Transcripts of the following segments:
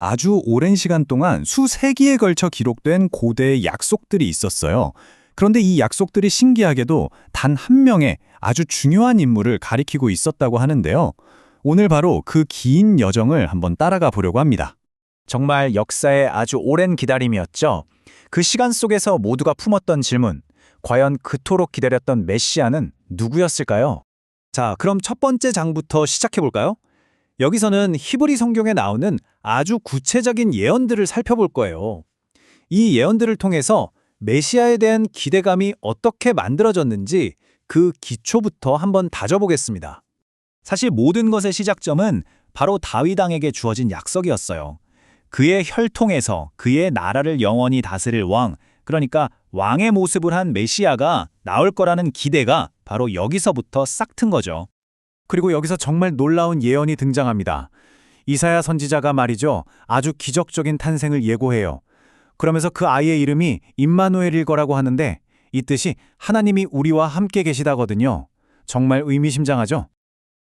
아주 오랜 시간 동안 수세기에 걸쳐 기록된 고대의 약속들이 있었어요. 그런데 이 약속들이 신기하게도 단 한 명의 아주 중요한 인물을 가리키고 있었다고 하는데요. 오늘 바로 그 긴 여정을 한번 따라가 보려고 합니다. 정말 역사의 아주 오랜 기다림이었죠. 그 시간 속에서 모두가 품었던 질문, 과연 그토록 기다렸던 메시아는 누구였을까요? 자, 그럼 첫 번째 장부터 시작해 볼까요? 여기서는 히브리 성경에 나오는 아주 구체적인 예언들을 살펴볼 거예요. 이 예언들을 통해서 메시아에 대한 기대감이 어떻게 만들어졌는지 그 기초부터 한번 다져보겠습니다. 사실 모든 것의 시작점은 바로 다윗 왕에게 주어진 약속이었어요. 그의 혈통에서 그의 나라를 영원히 다스릴 왕, 그러니까 왕의 모습을 한 메시아가 나올 거라는 기대가 바로 여기서부터 싹 튼 거죠. 그리고 여기서 정말 놀라운 예언이 등장합니다. 이사야 선지자가 말이죠. 아주 기적적인 탄생을 예고해요. 그러면서 그 아이의 이름이 임마누엘일 거라고 하는데 이 뜻이 하나님이 우리와 함께 계시다거든요. 정말 의미심장하죠?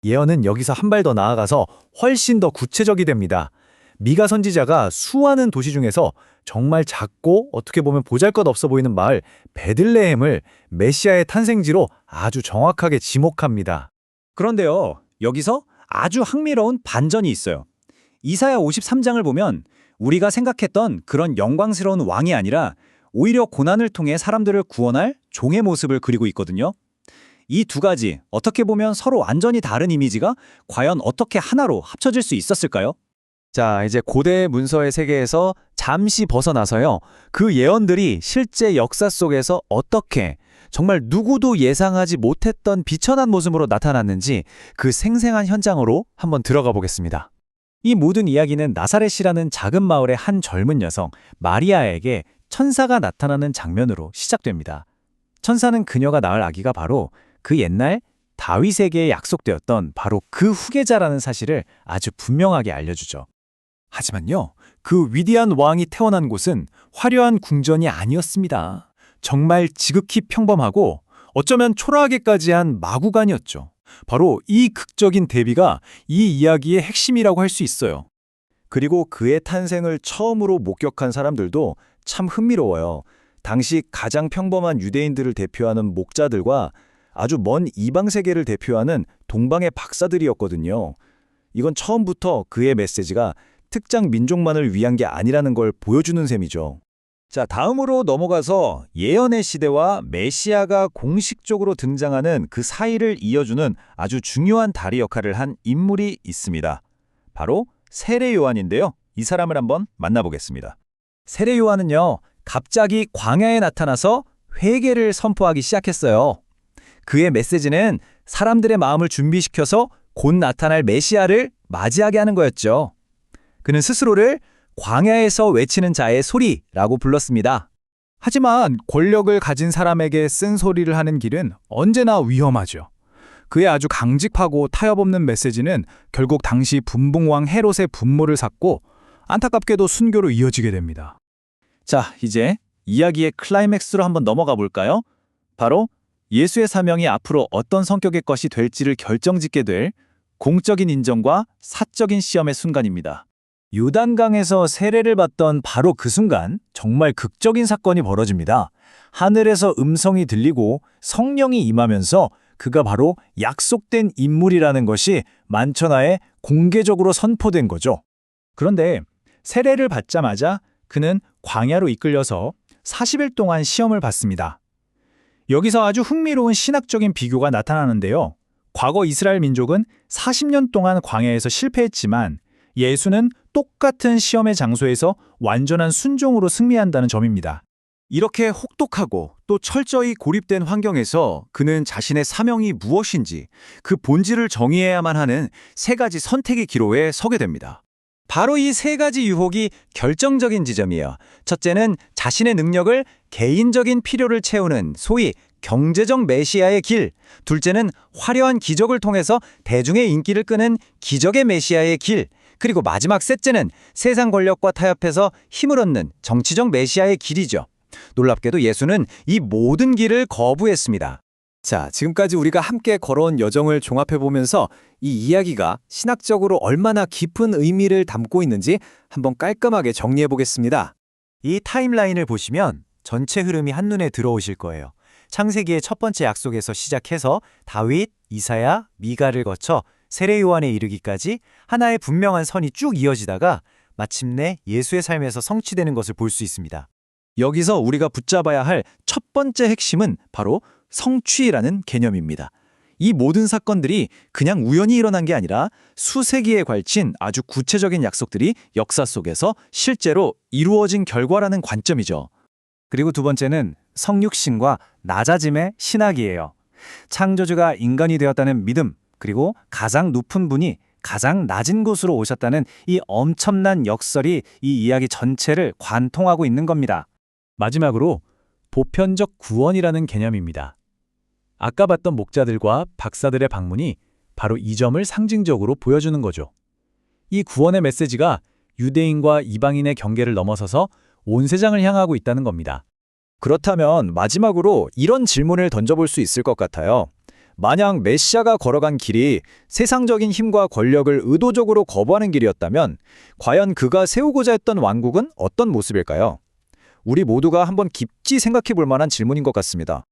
예언은 여기서 한 발 더 나아가서 훨씬 더 구체적이 됩니다. 미가 선지자가 수많은 도시 중에서 정말 작고 어떻게 보면 보잘것없어 보이는 마을 베들레헴을 메시아의 탄생지로 아주 정확하게 지목합니다. 그런데요, 여기서 아주 흥미로운 반전이 있어요. 이사야 53장을 보면 우리가 생각했던 그런 영광스러운 왕이 아니라 오히려 고난을 통해 사람들을 구원할 종의 모습을 그리고 있거든요. 이 두 가지, 어떻게 보면 서로 완전히 다른 이미지가 과연 어떻게 하나로 합쳐질 수 있었을까요? 자, 이제 고대 문서의 세계에서 잠시 벗어나서요. 그 예언들이 실제 역사 속에서 어떻게 정말 누구도 예상하지 못했던 비천한 모습으로 나타났는지 그 생생한 현장으로 한번 들어가 보겠습니다. 이 모든 이야기는 나사렛이라는 작은 마을의 한 젊은 여성 마리아에게 천사가 나타나는 장면으로 시작됩니다. 천사는 그녀가 낳을 아기가 바로 그 옛날 다윗에게 약속되었던 바로 그 후계자라는 사실을 아주 분명하게 알려주죠. 하지만요, 그 위대한 왕이 태어난 곳은 화려한 궁전이 아니었습니다. 정말 지극히 평범하고 어쩌면 초라하게까지 한 마구간이었죠. 바로 이 극적인 대비가 이 이야기의 핵심이라고 할 수 있어요. 그리고 그의 탄생을 처음으로 목격한 사람들도 참 흥미로워요. 당시 가장 평범한 유대인들을 대표하는 목자들과 아주 먼 이방 세계를 대표하는 동방의 박사들이었거든요. 이건 처음부터 그의 메시지가 특정 민족만을 위한 게 아니라는 걸 보여주는 셈이죠. 자, 다음으로 넘어가서 예언의 시대와 메시아가 공식적으로 등장하는 그 사이를 이어주는 아주 중요한 다리 역할을 한 인물이 있습니다. 바로 세례 요한인데요. 이 사람을 한번 만나보겠습니다. 세례 요한은요, 갑자기 광야에 나타나서 회개를 선포하기 시작했어요. 그의 메시지는 사람들의 마음을 준비시켜서 곧 나타날 메시아를 맞이하게 하는 거였죠. 그는 스스로를 광야에서 외치는 자의 소리라고 불렀습니다. 하지만 권력을 가진 사람에게 쓴소리를 하는 길은 언제나 위험하죠. 그의 아주 강직하고 타협 없는 메시지는 결국 당시 분봉왕 헤롯의 분모를 샀고 안타깝게도 순교로 이어지게 됩니다. 자, 이제 이야기의 클라이맥스로 한번 넘어가 볼까요? 바로 예수의 사명이 앞으로 어떤 성격의 것이 될지를 결정짓게 될 공적인 인정과 사적인 시험의 순간입니다. 요단강에서 세례를 받던 바로 그 순간 정말 극적인 사건이 벌어집니다. 하늘에서 음성이 들리고 성령이 임하면서 그가 바로 약속된 인물이라는 것이 만천하에 공개적으로 선포된 거죠. 그런데 세례를 받자마자 그는 광야로 이끌려서 40일 동안 시험을 받습니다. 여기서 아주 흥미로운 신학적인 비교가 나타나는데요. 과거 이스라엘 민족은 40년 동안 광야에서 실패했지만 예수는 똑같은 시험의 장소에서 완전한 순종으로 승리한다는 점입니다. 이렇게 혹독하고 또 철저히 고립된 환경에서 그는 자신의 사명이 무엇인지 그 본질을 정의해야만 하는 세 가지 선택의 기로에 서게 됩니다. 바로 이 세 가지 유혹이 결정적인 지점이에요. 첫째는 자신의 능력을 개인적인 필요를 채우는 소위 경제적 메시아의 길, 둘째는 화려한 기적을 통해서 대중의 인기를 끄는 기적의 메시아의 길, 그리고 마지막 셋째는 세상 권력과 타협해서 힘을 얻는 정치적 메시아의 길이죠. 놀랍게도 예수는 이 모든 길을 거부했습니다. 자, 지금까지 우리가 함께 걸어온 여정을 종합해보면서 이 이야기가 신학적으로 얼마나 깊은 의미를 담고 있는지 한번 깔끔하게 정리해보겠습니다. 이 타임라인을 보시면 전체 흐름이 한눈에 들어오실 거예요. 창세기의 첫 번째 약속에서 시작해서 다윗, 이사야, 미가를 거쳐 세례 요한에 이르기까지 하나의 분명한 선이 쭉 이어지다가 마침내 예수의 삶에서 성취되는 것을 볼 수 있습니다. 여기서 우리가 붙잡아야 할 첫 번째 핵심은 바로 성취라는 개념입니다. 이 모든 사건들이 그냥 우연히 일어난 게 아니라 수세기에 걸친 아주 구체적인 약속들이 역사 속에서 실제로 이루어진 결과라는 관점이죠. 그리고 두 번째는 성육신과 낮아짐의 신학이에요. 창조주가 인간이 되었다는 믿음, 그리고 가장 높은 분이 가장 낮은 곳으로 오셨다는 이 엄청난 역설이 이 이야기 전체를 관통하고 있는 겁니다. 마지막으로 보편적 구원이라는 개념입니다. 아까 봤던 목자들과 박사들의 방문이 바로 이 점을 상징적으로 보여주는 거죠. 이 구원의 메시지가 유대인과 이방인의 경계를 넘어서서 온 세상을 향하고 있다는 겁니다. 그렇다면 마지막으로 이런 질문을 던져볼 수 있을 것 같아요. 만약 메시아가 걸어간 길이 세상적인 힘과 권력을 의도적으로 거부하는 길이었다면 과연 그가 세우고자 했던 왕국은 어떤 모습일까요? 우리 모두가 한번 깊이 생각해 볼 만한 질문인 것 같습니다.